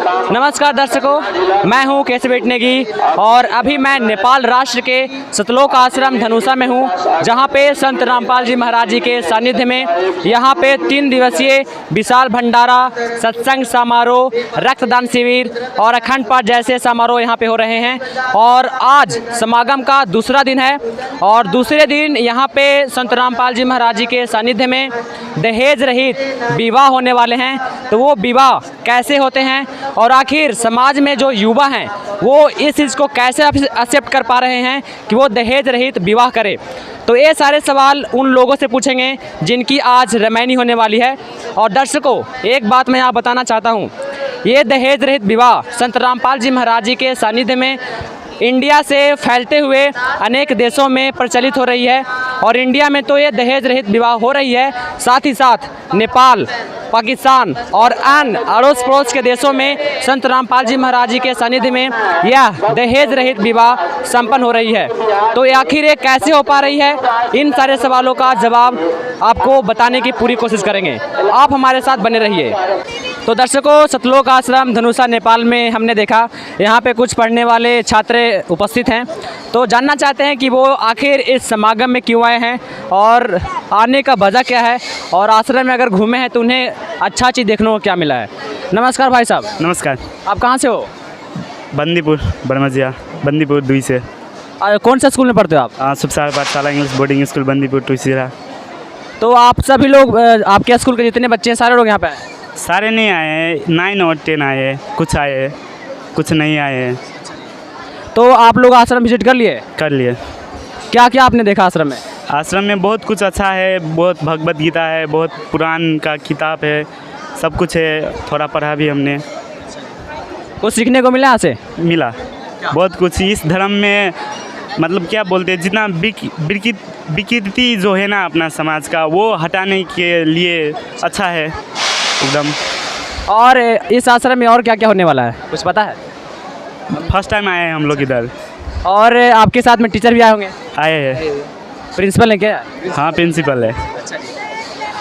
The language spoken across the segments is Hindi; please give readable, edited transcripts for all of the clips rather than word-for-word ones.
नमस्कार दर्शकों, मैं हूं केशव नेगी और अभी मैं नेपाल राष्ट्र के सतलोक आश्रम धनुषा में हूं, जहां पे संत रामपाल जी महाराज जी के सानिध्य में यहां पे 3 दिवसीय विशाल भंडारा, सत्संग समारोह, रक्तदान शिविर और अखंड पाठ जैसे समारोह यहां पे हो रहे हैं। और आज समागम का दूसरा दिन है और दूसरे दिन यहां पे संत रामपाल जी महाराज जी के सानिध्य में दहेज रहित विवाह होने वाले हैं। तो वो विवाह कैसे होते हैं और आखिर समाज में जो युवा हैं वो इस चीज़ को कैसे एक्सेप्ट कर पा रहे हैं कि वो दहेज रहित विवाह करें, तो ये सारे सवाल उन लोगों से पूछेंगे जिनकी आज रमैनी होने वाली है। और दर्शकों, एक बात मैं यहाँ बताना चाहता हूँ, ये दहेज रहित विवाह संत रामपाल जी महाराज जी के सानिध्य में इंडिया से फैलते हुए अनेक देशों में प्रचलित हो रही है। और इंडिया में तो ये दहेज रहित विवाह हो रही है, साथ ही साथ नेपाल, पाकिस्तान और अन्य अड़ोस पड़ोस के देशों में संत रामपाल जी महाराज जी के सानिध्य में यह दहेज रहित विवाह संपन्न हो रही है। तो आखिर ये कैसे हो पा रही है, इन सारे सवालों का जवाब आपको बताने की पूरी कोशिश करेंगे। आप हमारे साथ बने रहिए। तो दर्शकों, सतलोक आश्रम धनुषा नेपाल में हमने देखा यहाँ पे कुछ पढ़ने वाले छात्र उपस्थित हैं। तो जानना चाहते हैं कि वो आखिर इस समागम में क्यों आए हैं और आने का वजह क्या है, और आश्रम में अगर घूमे हैं तो उन्हें अच्छा चीज़ देखने को क्या मिला है। नमस्कार भाई साहब। नमस्कार। आप कहाँ से हो? बंदीपुर, बड़मजिया, बंदीपुर 2 से। कौन सा स्कूल में पढ़ते हो आप? सुबसार पाठशाला इंग्लिश बोर्डिंग स्कूल बंदीपुर 2 से। तो आप सभी लोग, आपके स्कूल के जितने बच्चे हैं सारे लोग यहाँ पे आए? सारे नहीं आए हैं, 9 और 10 आए हैं, कुछ आए हैं, कुछ नहीं आए हैं। तो आप लोग आश्रम विजिट कर लिए? कर लिए। क्या क्या आपने देखा आश्रम में? आश्रम में बहुत कुछ अच्छा है, बहुत भगवत गीता है, बहुत पुराण का किताब है, सब कुछ है। थोड़ा पढ़ा भी हमने। कुछ सीखने को मिला यहाँ से? मिला बहुत कुछ। इस धर्म में मतलब क्या बोलते हैं, जितना विकृति जो है ना अपना समाज का, वो हटाने के लिए अच्छा है एकदम। और इस आश्रम में और क्या क्या होने वाला है, कुछ पता है? फर्स्ट टाइम आए हैं हम लोग इधर। और आपके साथ में टीचर भी आए होंगे? आए हैं। प्रिंसिपल है क्या? हाँ, प्रिंसिपल है।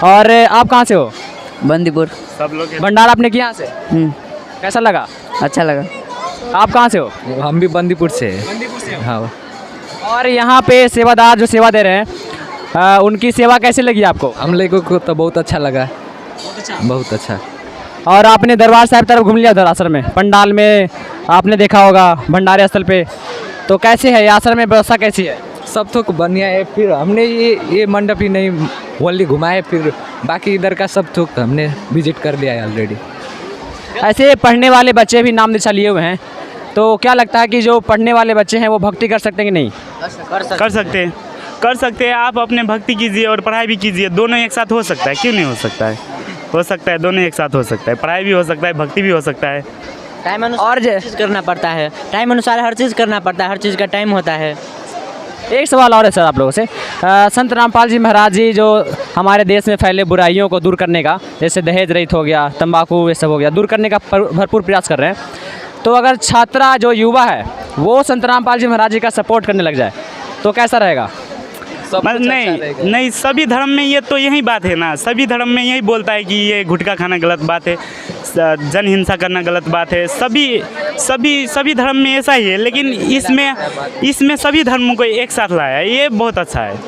और आप कहाँ से हो? बंदीपुर। सब लोग भंडारा आपने किया यहाँ से? कैसा लगा? अच्छा लगा। आप कहाँ से हो? हम भी बंदीपुर से। बंदीपुर से। हाँ। और यहाँ पे सेवादार जो सेवा दे रहे हैं, उनकी सेवा कैसी लगी आपको? हम लोगों को तो बहुत अच्छा लगा। बहुत अच्छा। और आपने दरबार साहब तरफ घूम लिया उधर आश्रम में, पंडाल में आपने देखा होगा भंडारे स्थल पे, तो कैसे है आश्रम में व्यवस्था कैसी है? सब तो बढ़िया है। फिर हमने ये मंडप ही नहीं ओनली घुमाए, फिर बाकी इधर का सब तो हमने विजिट कर लिया है ऑलरेडी। ऐसे पढ़ने वाले बच्चे भी नाम निशा लिए हुए हैं, तो क्या लगता है कि जो पढ़ने वाले बच्चे हैं वो भक्ति कर सकते हैं कि नहीं? कर सकते हैं। आप अपने भक्ति कीजिए और पढ़ाई भी कीजिए, दोनों एक साथ हो सकता है। क्यों नहीं हो सकता है? हो सकता है, दोनों एक साथ हो सकता है। पढ़ाई भी हो सकता है, भक्ति भी हो सकता है। टाइम अनुसार हर चीज़ करना पड़ता है। टाइम अनुसार हर चीज़ करना पड़ता है, हर चीज़ का टाइम होता है। एक सवाल और है सर आप लोगों से। संत रामपाल जी महाराज जी जो हमारे देश में फैले बुराइयों को दूर करने का, जैसे दहेज रहित हो गया, तंबाकू ये सब हो गया, दूर करने का भरपूर प्रयास कर रहे हैं। तो अगर छात्रा जो युवा है वो संत रामपाल जी महाराज जी का सपोर्ट करने लग जाए तो कैसा रहेगा? नहीं, सभी धर्म में ये तो यही बात है ना। सभी धर्म में यही बोलता है कि ये गुटखा खाना गलत बात है, जन हिंसा करना गलत बात है। सभी धर्म में ऐसा ही है, लेकिन इसमें सभी धर्मों को एक साथ लाया है, ये बहुत अच्छा है।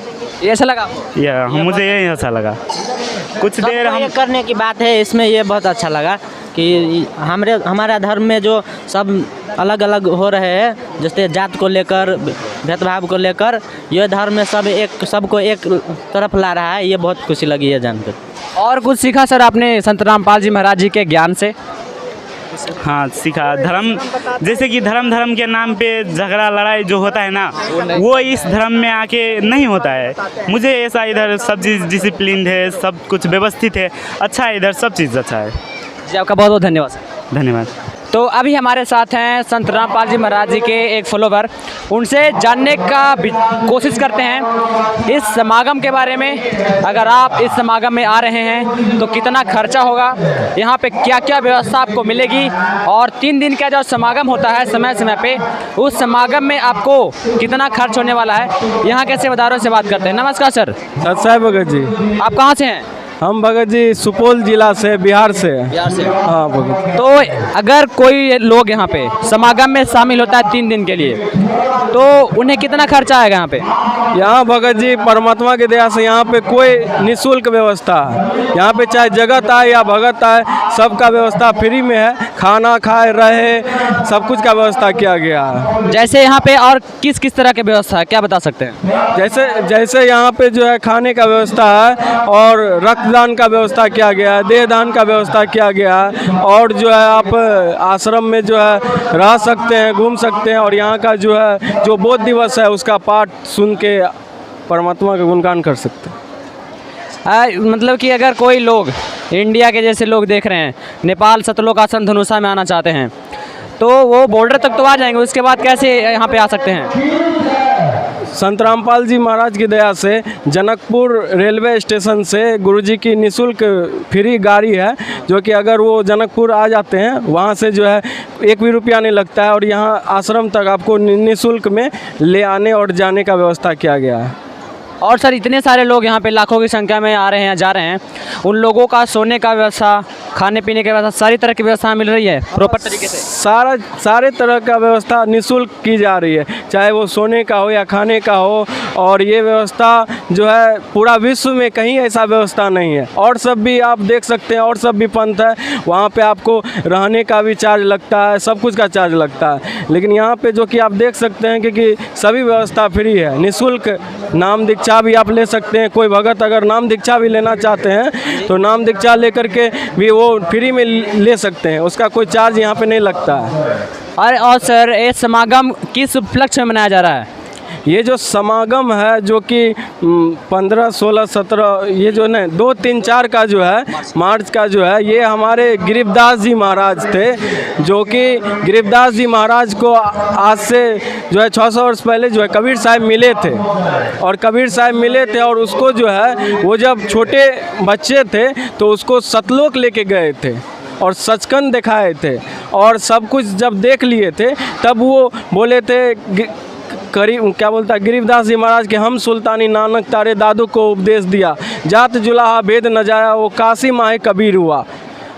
ये अच्छा लगा आपको? ये मुझे यही अच्छा लगा। कुछ देर हम करने की बात है इसमें, ये बहुत अच्छा लगा कि हमारा धर्म में जो सब अलग अलग हो रहे हैं, जैसे जात को लेकर, भेदभाव को लेकर, ये धर्म में सबको एक तरफ ला रहा है। ये बहुत खुशी लगी है जानकर। और कुछ सीखा सर आपने संत रामपाल जी महाराज जी के ज्ञान से? हाँ, सीखा। धर्म, जैसे कि धर्म के नाम पे झगड़ा लड़ाई जो होता है ना, वो इस धर्म में आके नहीं होता है। मुझे ऐसा, इधर सब चीज़ डिसिप्लिन है, सब कुछ व्यवस्थित है, अच्छा है, इधर सब चीज़ अच्छा है। जी, आपका बहुत बहुत धन्यवाद सर। धन्यवाद। तो अभी हमारे साथ हैं संत रामपाल जी महाराज जी के एक फॉलोवर, उनसे जानने का कोशिश करते हैं इस समागम के बारे में। अगर आप इस समागम में आ रहे हैं तो कितना खर्चा होगा, यहाँ पे क्या क्या व्यवस्था आपको मिलेगी, और 3 दिन का जो समागम होता है समय समय पे, उस समागम में आपको कितना खर्च होने वाला है, यहाँ के सेवादारों से बात करते हैं। नमस्कार सर। सत्साई भगत जी। आप कहाँ से हैं? हम भगत जी सुपौल जिला से, बिहार से। हाँ भगत। तो अगर कोई लोग यहाँ पे समागम में शामिल होता है 3 दिन के लिए, तो उन्हें कितना खर्चा आएगा यहाँ पे? यहाँ भगत जी परमात्मा की दया से यहाँ पे कोई निःशुल्क व्यवस्था है। यहाँ पे चाहे जगत आए या भगत आए, सबका व्यवस्था फ्री में है। खाना खाए रहे सब कुछ का व्यवस्था किया गया है। जैसे यहाँ पे और किस किस तरह की व्यवस्था है, क्या बता सकते हैं? जैसे यहाँ पे जो है खाने का व्यवस्था है, और रक्तदान का व्यवस्था किया गया है, देहदान का व्यवस्था किया गया है, और जो है आप आश्रम में जो है रह सकते हैं, घूम सकते हैं, और यहाँ का जो है जो बोध दिवस है उसका पाठ सुन के परमात्मा का गुणगान कर सकते हैं। मतलब कि अगर कोई लोग इंडिया के जैसे लोग देख रहे हैं, नेपाल सतलोक आश्रम धनुषा में आना चाहते हैं, तो वो बॉर्डर तक तो आ जाएंगे, उसके बाद कैसे यहाँ पे आ सकते हैं? संत रामपाल जी महाराज की दया से जनकपुर रेलवे स्टेशन से गुरुजी की निःशुल्क फ्री गाड़ी है, जो कि अगर वो जनकपुर आ जाते हैं, वहाँ से जो है 1 भी रुपया नहीं लगता है, और यहाँ आश्रम तक आपको निःशुल्क में ले आने और जाने का व्यवस्था किया गया है। और सर इतने सारे लोग यहाँ पे लाखों की संख्या में आ रहे हैं, जा रहे हैं, उन लोगों का सोने का व्यवस्था, खाने पीने की व्यवस्था, सारी तरह की व्यवस्था मिल रही है प्रॉपर तरीके से? सारे तरह का व्यवस्था निःशुल्क की जा रही है, चाहे वो सोने का हो या खाने का हो। और ये व्यवस्था जो है पूरा विश्व में कहीं ऐसा व्यवस्था नहीं है। और सब भी आप देख सकते हैं, और सब भी पंथ है, वहाँ पे आपको रहने का भी चार्ज लगता है, सब कुछ का चार्ज लगता है। लेकिन यहाँ पे जो कि आप देख सकते हैं कि सभी व्यवस्था फ्री है, निःशुल्क नाम दीक्षा भी आप ले सकते हैं। कोई भगत अगर नाम दीक्षा भी लेना चाहते हैं तो नाम दीक्षा लेकर के भी वो फ्री में ले सकते हैं, उसका कोई चार्ज यहाँ पे नहीं लगता है। और सर ये समागम किस उपलक्ष्य में मनाया जा रहा है? ये जो समागम है जो कि 15, 16, 17 ये जो है 2, 3, 4 का जो है मार्च का जो है, ये हमारे गरीबदास जी महाराज थे, जो कि गरीबदास जी महाराज को आज से जो है 600 वर्ष पहले जो है कबीर साहब मिले थे। और कबीर साहब मिले थे और उसको जो है वो जब छोटे बच्चे थे तो उसको सतलोक लेके गए थे और सचखंड दिखाए थे, और सब कुछ जब देख लिए थे तब वो बोले थे क्या बोलता है गरीबदास जी महाराज के, हम सुल्तानी नानक तारे दादू को उपदेश दिया, जात जुलाहा भेद न जाया, वो काशी माहे कबीर हुआ,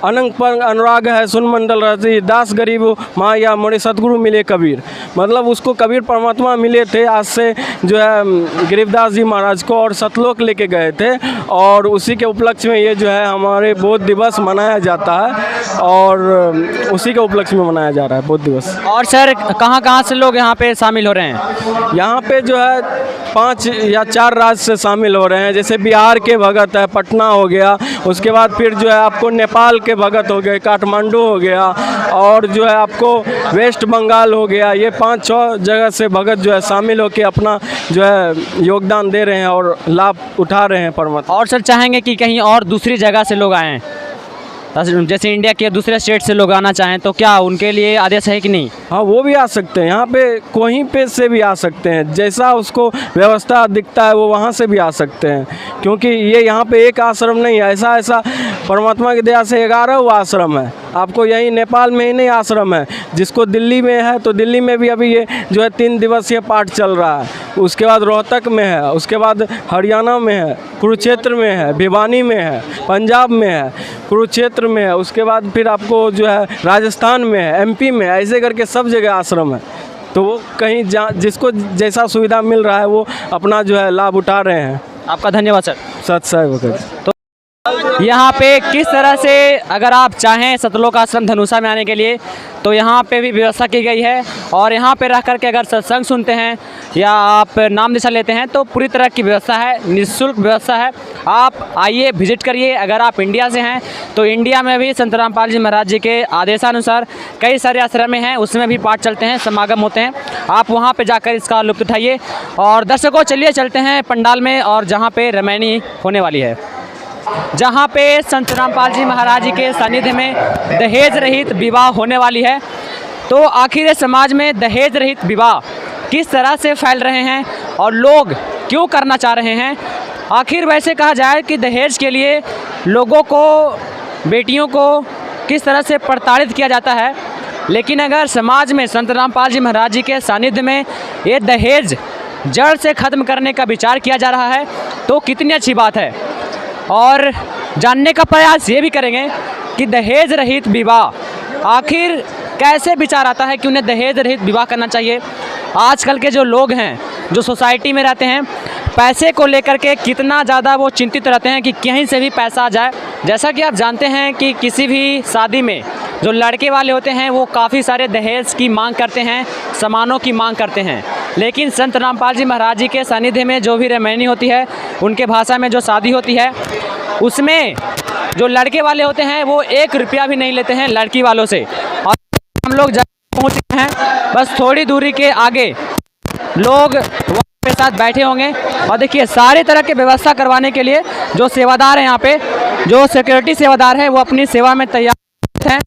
अनंग पर अनुराग है सुन मंडल रसी, दास गरीब माया मोरे सतगुरु मिले कबीर। मतलब उसको कबीर परमात्मा मिले थे आज से जो है गरीबदास जी महाराज को, और सतलोक लेके गए थे, और उसी के उपलक्ष्य में ये जो है हमारे बोध दिवस मनाया जाता है, और उसी के उपलक्ष्य में मनाया जा रहा है बोध दिवस। और सर कहाँ से लोग यहाँ पे शामिल हो रहे हैं? यहाँ पे जो है 5 या 4 राज्य से शामिल हो रहे हैं। जैसे बिहार के भगत है, पटना हो गया, उसके बाद फिर जो है आपको नेपाल के भगत हो गए, काठमांडू हो गया, और जो है आपको वेस्ट बंगाल हो गया। ये 5-6 जगह से भगत जो है शामिल होकर अपना जो है योगदान दे रहे हैं और लाभ उठा रहे हैं परमात्मा। और सर चाहेंगे कि कहीं और दूसरी जगह से लोग आएँ, जैसे इंडिया के दूसरे स्टेट से लोग आना चाहें, तो क्या उनके लिए आदेश है कि नहीं? हाँ, वो भी आ सकते हैं, यहाँ पे कहीं पे से भी आ सकते हैं, जैसा उसको व्यवस्था दिखता है वो वहाँ से भी आ सकते हैं, क्योंकि ये यहाँ पे एक आश्रम नहीं है, ऐसा परमात्मा की दया से 11 आश्रम है। आपको यही नेपाल में ही नहीं आश्रम है, जिसको दिल्ली में है तो दिल्ली में भी अभी ये जो है 3 दिवसीय पाठ चल रहा है, उसके बाद रोहतक में है, उसके बाद हरियाणा में है, कुरुक्षेत्र में है, भिवानी में है, पंजाब में है, कुरुक्षेत्र में है, उसके बाद फिर आपको जो है राजस्थान में है, MP में है, ऐसे करके सब जगह आश्रम है। तो वो कहीं जिसको जैसा सुविधा मिल रहा है वो अपना जो है लाभ उठा रहे हैं। आपका धन्यवाद सर। सत साहिब। तो यहाँ पे किस तरह से अगर आप चाहें सतलोक आश्रम धनुषा में आने के लिए तो यहाँ पे भी व्यवस्था की गई है, और यहाँ पे रह कर के अगर सत्संग सुनते हैं या आप नाम दीक्षा लेते हैं तो पूरी तरह की व्यवस्था है, निःशुल्क व्यवस्था है। आप आइए, विजिट करिए। अगर आप इंडिया से हैं तो इंडिया में भी संत रामपाल जी महाराज जी के आदेशानुसार कई सारे आश्रम हैं, उसमें भी पाठ चलते हैं, समागम होते हैं। आप वहाँ पर जाकर इसका लुत्फ़ उठाइए। और दर्शकों चलिए चलते हैं पंडाल में, और जहाँ पर रामायणी होने वाली है, जहाँ पे संत रामपाल जी महाराज जी के सानिध्य में दहेज रहित विवाह होने वाली है। तो आखिर समाज में दहेज रहित विवाह किस तरह से फैल रहे हैं और लोग क्यों करना चाह रहे हैं? आखिर वैसे कहा जाए कि दहेज के लिए लोगों को, बेटियों को किस तरह से प्रताड़ित किया जाता है, लेकिन अगर समाज में संत रामपाल जी महाराज जी के सानिध्य में ये दहेज जड़ से ख़त्म करने का विचार किया जा रहा है तो कितनी अच्छी बात है। और जानने का प्रयास ये भी करेंगे कि दहेज रहित विवाह आखिर कैसे विचार आता है कि उन्हें दहेज रहित विवाह करना चाहिए। आजकल के जो लोग हैं, जो सोसाइटी में रहते हैं, पैसे को लेकर के कितना ज़्यादा वो चिंतित रहते हैं कि कहीं से भी पैसा आ जाए। जैसा कि आप जानते हैं कि किसी भी शादी में जो लड़के वाले होते हैं वो काफ़ी सारे दहेज की मांग करते हैं, सामानों की मांग करते हैं। लेकिन संत रामपाल जी महाराज जी के सानिध्य में जो भी रमैनी होती है, उनके भाषा में जो शादी होती है, उसमें जो लड़के वाले होते हैं वो 1 रुपया भी नहीं लेते हैं लड़की वालों से। और हम लोग जब पहुँच चुके हैं, बस थोड़ी दूरी के आगे लोग के साथ बैठे होंगे और देखिए सारे तरह के व्यवस्था करवाने के लिए जो सेवादार हैं, यहाँ पे जो सिक्योरिटी सेवादार हैं, वो अपनी सेवा में तैयार हैं।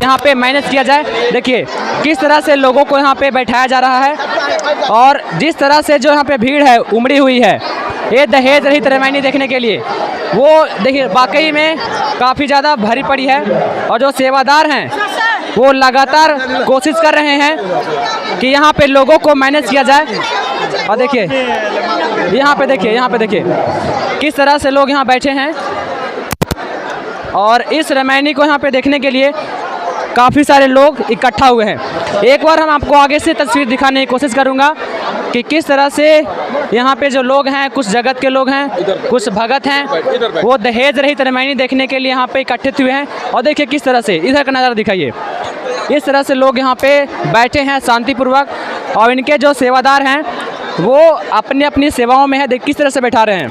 यहाँ पे मैनेज किया जाए। देखिए किस तरह से लोगों को यहाँ पे बैठाया जा रहा है और जिस तरह से जो यहाँ पे भीड़ है उमड़ी हुई है ये दहेज रहित रमैनी देखने के लिए, वो देखिए वाकई में काफ़ी ज़्यादा भरी पड़ी है। और जो सेवादार हैं वो लगातार कोशिश कर रहे हैं कि यहाँ पे लोगों को मैनेज किया जाए। और देखिए यहाँ पे देखिए किस तरह से लोग यहाँ बैठे हैं और इस रमैनी को यहाँ पे देखने के लिए काफ़ी सारे लोग इकट्ठा हुए हैं। एक बार हम आपको आगे से तस्वीर दिखाने की कोशिश करूँगा कि किस तरह से यहाँ पे जो लोग हैं, कुछ जगत के लोग हैं, कुछ भगत हैं, वो दहेज रहित रमैनी देखने के लिए यहाँ पे इकट्ठित हुए हैं। और देखिए किस तरह से, इधर का नज़ारा दिखाइए, इस तरह से लोग यहाँ पे बैठे हैं शांतिपूर्वक और इनके जो सेवादार हैं वो अपनी अपनी सेवाओं में है। देख किस तरह से बैठा रहे हैं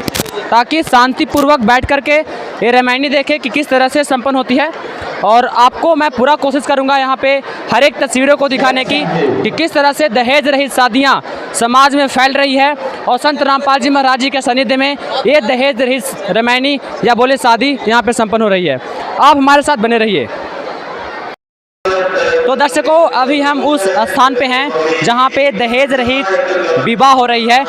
ताकि शांतिपूर्वक बैठ करके ये रमैनी देखें कि किस तरह से संपन्न होती है। और आपको मैं पूरा कोशिश करूंगा यहाँ पे हर एक तस्वीरों को दिखाने की कि किस तरह से दहेज रहित शादियाँ समाज में फैल रही है और संत रामपाल जी महाराज जी के सानिध्य में ये दहेज रहित रमैनी या बोले शादी यहाँ पे संपन्न हो रही है। आप हमारे साथ बने रहिए। तो दर्शकों अभी हम उस स्थान पे हैं जहाँ पे दहेज रहित विवाह हो रही है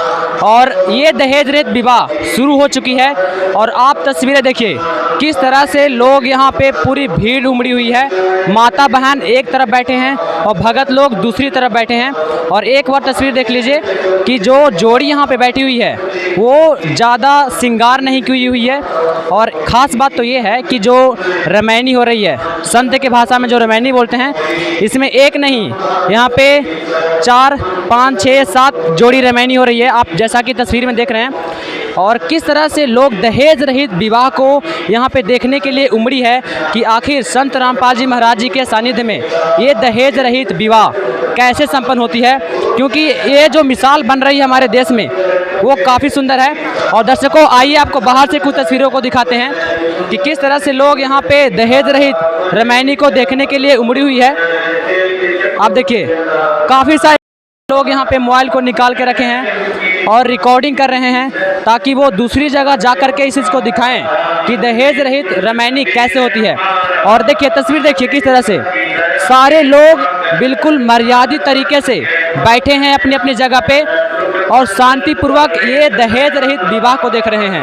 और ये दहेज रहित विवाह शुरू हो चुकी है। और आप तस्वीरें देखिए किस तरह से लोग यहाँ पे पूरी भीड़ उमड़ी हुई है। माता बहन एक तरफ बैठे हैं और भगत लोग दूसरी तरफ बैठे हैं। और एक बार तस्वीर देख लीजिए कि जो जोड़ी यहाँ पे बैठी हुई है वो ज़्यादा श्रृंगार नहीं की हुई है। और ख़ास बात तो ये है कि जो रमैनी हो रही है, संत के भाषा में जो रमैनी बोलते हैं, इसमें एक नहीं यहाँ पे 4, 5, 6, 7 जोड़ी रमैनी हो रही है, आप जैसा कि तस्वीर में देख रहे हैं। और किस तरह से लोग दहेज रहित विवाह को यहाँ पे देखने के लिए उमड़ी है कि आखिर संत रामपाल जी महाराज जी के सानिध्य में ये दहेज रहित विवाह कैसे संपन्न होती है। क्योंकि ये जो मिसाल बन रही है हमारे देश में वो काफ़ी सुंदर है। और दर्शकों आइए आपको बाहर से कुछ तस्वीरों को दिखाते हैं कि किस तरह से लोग यहाँ पे दहेज रहित रमैनी को देखने के लिए उमड़ी हुई है। आप देखिए काफ़ी सारे लोग यहाँ पे मोबाइल को निकाल के रखे हैं और रिकॉर्डिंग कर रहे हैं ताकि वो दूसरी जगह जा कर के इस चीज़ को दिखाएं कि दहेज रहित रमैनी कैसे होती है। और देखिए तस्वीर देखिए किस तरह से सारे लोग बिल्कुल मर्यादित तरीके से बैठे हैं अपनी अपनी जगह पे और शांतिपूर्वक ये दहेज रहित विवाह को देख रहे हैं।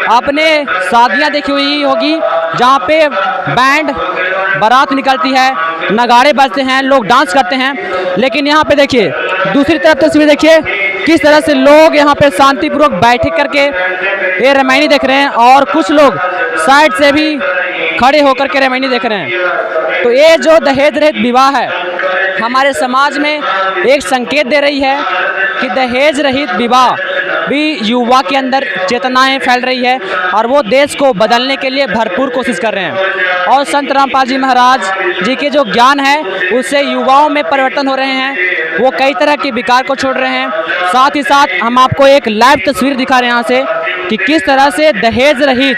आपने शादियाँ देखी हुई होगी जहाँ पे बैंड बारात निकलती है, नगाड़े बजते हैं, लोग डांस करते हैं, लेकिन यहाँ पे देखिए दूसरी तरफ तस्वीर देखिए किस तरह से लोग यहाँ पे शांतिपूर्वक बैठ करके ये रमैनी देख रहे हैं और कुछ लोग साइड से भी खड़े होकर के रमैनी देख रहे हैं। तो ये जो दहेज रहित विवाह है हमारे समाज में एक संकेत दे रही है कि दहेज रहित विवाह भी युवा के अंदर चेतनाएं फैल रही है और वो देश को बदलने के लिए भरपूर कोशिश कर रहे हैं। और संत रामपाल जी महाराज जी के जो ज्ञान है उससे युवाओं में परिवर्तन हो रहे हैं, वो कई तरह के विकार को छोड़ रहे हैं। साथ ही साथ हम आपको एक लाइव तस्वीर दिखा रहे हैं यहाँ से कि किस तरह से दहेज रहित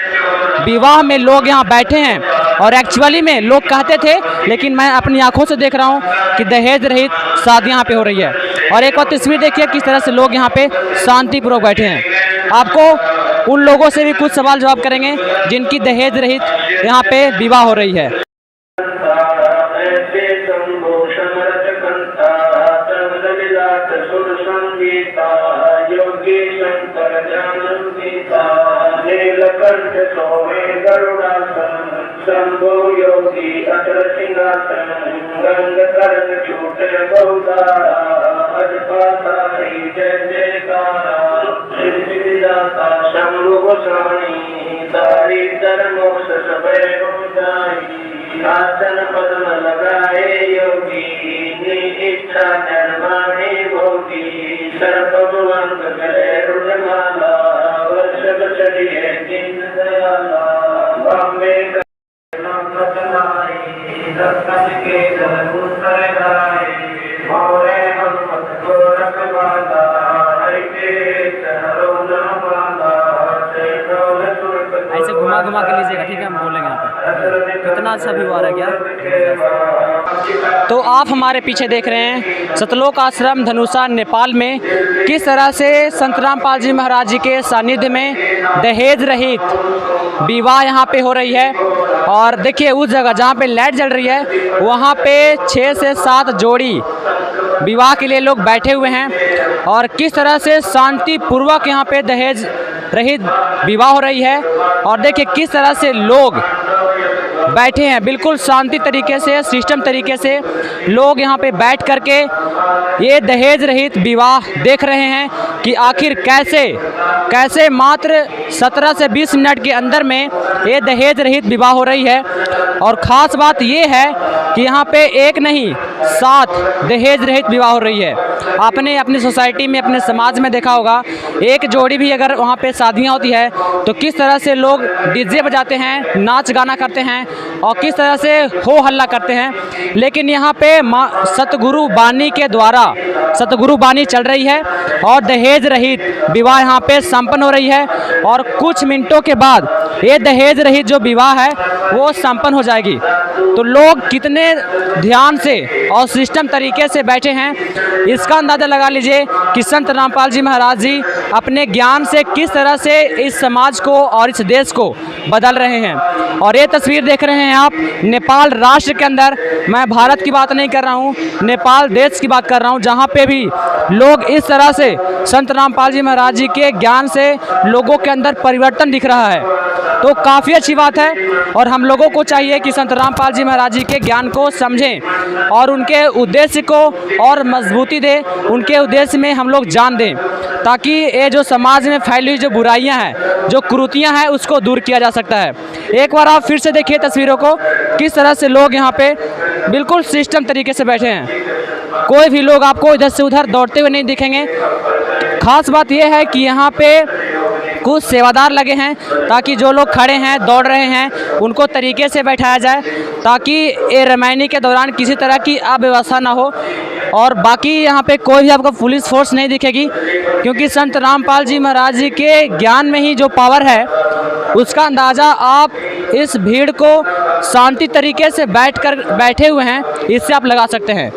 विवाह में लोग यहाँ बैठे हैं। और एक्चुअली में लोग कहते थे, लेकिन मैं अपनी आंखों से देख रहा हूँ कि दहेज रहित शादी यहाँ पे हो रही है। और एक और तस्वीर देखिए किस तरह से लोग यहाँ पे शांतिपूर्वक बैठे हैं। आपको उन लोगों से भी कुछ सवाल जवाब करेंगे जिनकी दहेज रहित यहाँ पे विवाह हो रही है। शंभो योगी अटल सिंहासन गंग करण छूटे बहुदारा अजपाता जय जयकारा सिद्धिदाता शंभु गोसाई तारी दर मोक्ष सबे हो जाई आसन पद्म लगाए योगी इच्छा निर्माणे भोगी सर्प भुवंग करे रुद्रमाला वर्षभ चढ़िए दीन दयाला बॉम्बे दर्शन के धर्म गाए मोरे हनुमत को रखवाला हरि के चरणों नमवाला ऐसे घुमा घुमा के लीजिएगा, ठीक है, हम बोलेंगे यहाँ पे। कितना अच्छा व्यू आ रहा है क्या। तो आप हमारे पीछे देख रहे हैं सतलोक आश्रम धनुषा नेपाल में किस तरह से संत रामपाल जी महाराज जी के सानिध्य में दहेज रहित विवाह यहाँ पे हो रही है। और देखिए उस जगह जहाँ पे लाइट जल रही है वहाँ पे 6 से 7 जोड़ी विवाह के लिए लोग बैठे हुए हैं और किस तरह से शांतिपूर्वक यहाँ पे दहेज रहित विवाह हो रही है। और देखिए किस तरह से लोग बैठे हैं, बिल्कुल शांति तरीके से, सिस्टम तरीके से लोग यहाँ पे बैठ करके ये दहेज रहित विवाह देख रहे हैं कि आखिर कैसे मात्र 17 से 20 मिनट के अंदर में ये दहेज रहित विवाह हो रही है। और ख़ास बात ये है कि यहाँ पे एक नहीं 7 दहेज रहित विवाह हो रही है। आपने अपनी सोसाइटी में, अपने समाज में देखा होगा, एक जोड़ी भी अगर वहाँ पे शादियाँ होती है तो किस तरह से लोग डीजे बजाते हैं, नाच गाना करते हैं और किस तरह से हो हल्ला करते हैं। लेकिन यहाँ पे सतगुरु बानी के द्वारा सतगुरु बानी चल रही है और दहेज रहित विवाह यहाँ पे संपन्न हो रही है। और कुछ मिनटों के बाद ये दहेज रहित जो विवाह है वो संपन्न हो जाएगी। तो लोग कितने ध्यान से और सिस्टम तरीके से बैठे हैं इसका अंदाज़ा लगा लीजिए कि संत रामपाल जी महाराज जी अपने ज्ञान से किस तरह से इस समाज को और इस देश को बदल रहे हैं। और ये तस्वीर देख रहे हैं आप नेपाल राष्ट्र के अंदर, मैं भारत की बात नहीं कर रहा हूँ, नेपाल देश की बात कर रहा हूँ, जहाँ पे भी लोग इस तरह से संत रामपाल जी महाराज जी के ज्ञान से लोगों के अंदर परिवर्तन दिख रहा है। तो काफ़ी अच्छी बात है और हम लोगों को चाहिए कि संत रामपाल जी महाराज जी के ज्ञान को समझें और उनके उद्देश्य को और मजबूती दें, उनके उद्देश्य में हम लोग जान दें, ताकि ये जो समाज में फैली हुई जो बुराइयां हैं, जो कुरीतियां हैं, उसको दूर किया जा सकता है। एक बार आप फिर से देखिए तस्वीरों को, किस तरह से लोग यहाँ पे बिल्कुल सिस्टम तरीके से बैठे हैं। कोई भी लोग आपको इधर से उधर दौड़ते हुए नहीं दिखेंगे। खास बात यह है कि यहाँ पे कुछ सेवादार लगे हैं ताकि जो लोग खड़े हैं, दौड़ रहे हैं, उनको तरीके से बैठाया जाए ताकि ये रामायणी के दौरान किसी तरह की अव्यवस्था ना हो। और बाकी यहाँ पे कोई भी आपको पुलिस फोर्स नहीं दिखेगी, क्योंकि संत रामपाल जी महाराज जी के ज्ञान में ही जो पावर है उसका अंदाज़ा आप इस भीड़ को शांति तरीके से बैठे हुए हैं इससे आप लगा सकते हैं।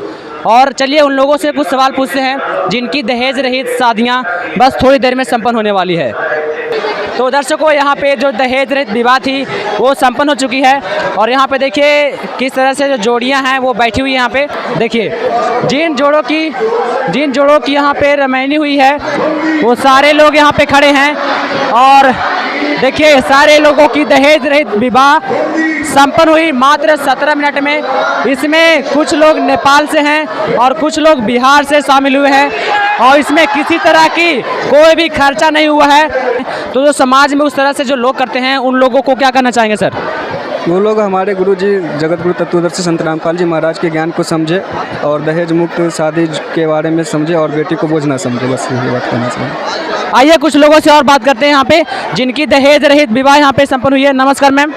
और चलिए उन लोगों से कुछ सवाल पूछते हैं जिनकी दहेज रहित शादियाँ बस थोड़ी देर में संपन्न होने वाली है। तो दर्शकों, यहाँ पे जो दहेज रहित विवाह थी वो संपन्न हो चुकी है और यहाँ पे देखिए किस तरह से जो जोड़ियाँ हैं वो बैठी हुई हैं। यहाँ पे देखिए जिन जोड़ों की यहाँ पे रामायणी हुई है वो सारे लोग यहाँ पे खड़े हैं और देखिए सारे लोगों की दहेज रहित विवाह संपन्न हुई मात्र 17 मिनट में। इसमें कुछ लोग नेपाल से हैं और कुछ लोग बिहार से शामिल हुए हैं और इसमें किसी तरह की कोई भी खर्चा नहीं हुआ है। तो जो समाज में उस तरह से जो लोग करते हैं उन लोगों को क्या करना चाहेंगे सर? वो लोग हमारे गुरु जी जगत गुरु तत्वदर्शी संत रामपाल जी महाराज के ज्ञान को समझे और दहेज मुक्त शादी के बारे में समझे और बेटी को बोझ ना समझे, बस यही बात कहना चाहिए। आइए कुछ लोगों से और बात करते हैं यहाँ पे जिनकी दहेज रहित विवाह यहाँ पे संपन्न हुई है। नमस्कार मैम।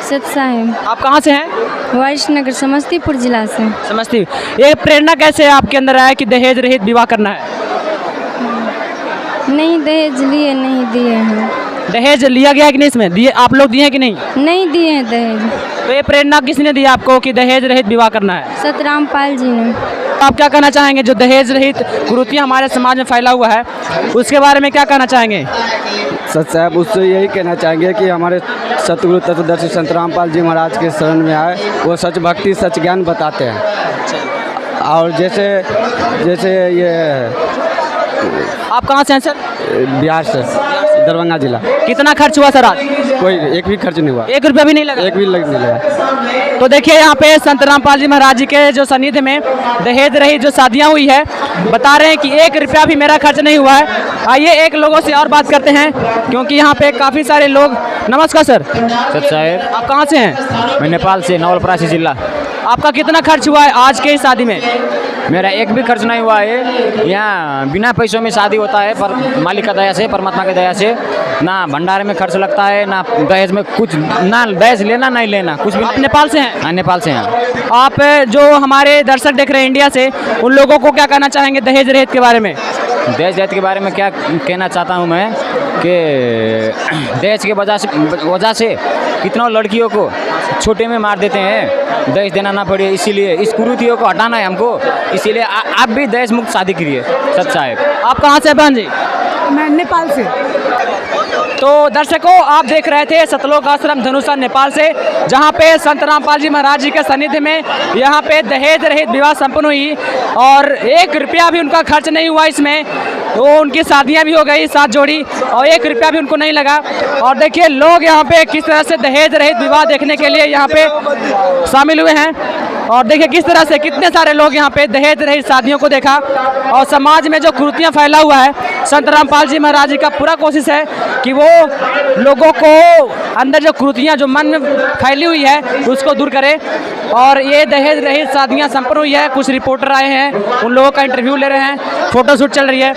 सत्साहिब। आप कहाँ से हैं? वैष्णनगर समस्तीपुर जिला से। समस्तीपुर। ये प्रेरणा कैसे आपके अंदर आया कि दहेज रहित विवाह करना है? नहीं दहेज लिए नहीं दिए हैं। दहेज लिया गया है कि नहीं? इसमें दिए आप लोग दिए हैं कि नहीं? नहीं दिए हैं दहेज। तो ये प्रेरणा किसने दी आपको कि दहेज रहित विवाह करना है? सत रामपाल जी ने। आप क्या कहना चाहेंगे जो दहेज रहित कुरीतियाँ हमारे समाज में फैला हुआ है उसके बारे में क्या कहना चाहेंगे? सच साहब उससे यही कहना चाहेंगे कि हमारे सतगुरु तत्वदर्शी संत रामपाल जी महाराज के शरण में आए, वो सच भक्ति सच ज्ञान बताते हैं। और जैसे ये आप कहाँ से हैं सर? बिहार से, दरभंगा जिला। कितना खर्च हुआ सर आज? कोई एक भी खर्च नहीं हुआ, 1 रुपया भी नहीं लगा? एक भी लग नहीं लगा। तो देखिए यहाँ पे संत रामपाल जी महाराज जी के जो सानिध्य में दहेज रहित जो शादियाँ हुई है, बता रहे हैं कि 1 रुपया भी मेरा खर्च नहीं हुआ है। आइए एक लोगों से और बात करते हैं, क्योंकि यहाँ पे काफ़ी सारे लोग। नमस्कार सर। साहब आप कहाँ से हैं? मैं नेपाल से, नवलपरासी जिला। आपका कितना खर्च हुआ है आज के इस शादी में? मेरा एक भी खर्च नहीं हुआ है। यहाँ बिना पैसों में शादी होता है, पर मालिक का दया से, परमात्मा की दया से। ना भंडारे में खर्च लगता है, ना दहेज में कुछ, ना दहेज लेना नहीं लेना कुछ भी। आप नेपाल से हैं? हाँ, नेपाल से हैं। आप जो हमारे दर्शक देख रहे हैं इंडिया से, उन लोगों को क्या कहना चाहेंगे दहेज रहित के बारे में? दहेज के बारे में क्या कहना चाहता हूँ मैं कि दहेज के वजह से कितनों लड़कियों को छोटे में मार देते हैं, दहेज देना ना पड़े, इसीलिए इस कुरीतियों को हटाना है हमको। इसीलिए आप भी दहेज मुक्त शादी करिए। सच साहब। आप कहाँ से हैं बहन जी? मैं नेपाल से। तो दर्शकों, आप देख रहे थे सतलोक आश्रम धनुषा नेपाल से, जहां पे संत रामपाल जी महाराज जी के सानिध्य में यहां पे दहेज रहित विवाह संपन्न हुई और 1 रुपया भी उनका खर्च नहीं हुआ इसमें। वो उनकी शादियां भी हो गई 7 जोड़ी और 1 रुपया भी उनको नहीं लगा। और देखिए लोग यहाँ पे किस तरह से दहेज रहित विवाह देखने के लिए यहाँ पे शामिल हुए हैं। और देखिए किस तरह से कितने सारे लोग यहाँ पे दहेज रहित शादियों को देखा। और समाज में जो कुरीतियाँ फैला हुआ है, संत रामपाल जी महाराज जी का पूरा कोशिश है कि वो लोगों को अंदर जो कुरीतियाँ जो मन में फैली हुई है उसको दूर करे। और ये दहेज रहित शादियाँ संपन्न हुई है। कुछ रिपोर्टर आए हैं, उन लोगों का इंटरव्यू ले रहे हैं, फोटोशूट चल रही है।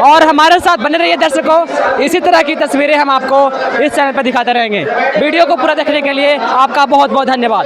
और हमारे साथ बने रहिए दर्शकों, इसी तरह की तस्वीरें हम आपको इस चैनल पर दिखाते रहेंगे। वीडियो को पूरा देखने के लिए आपका बहुत बहुत धन्यवाद।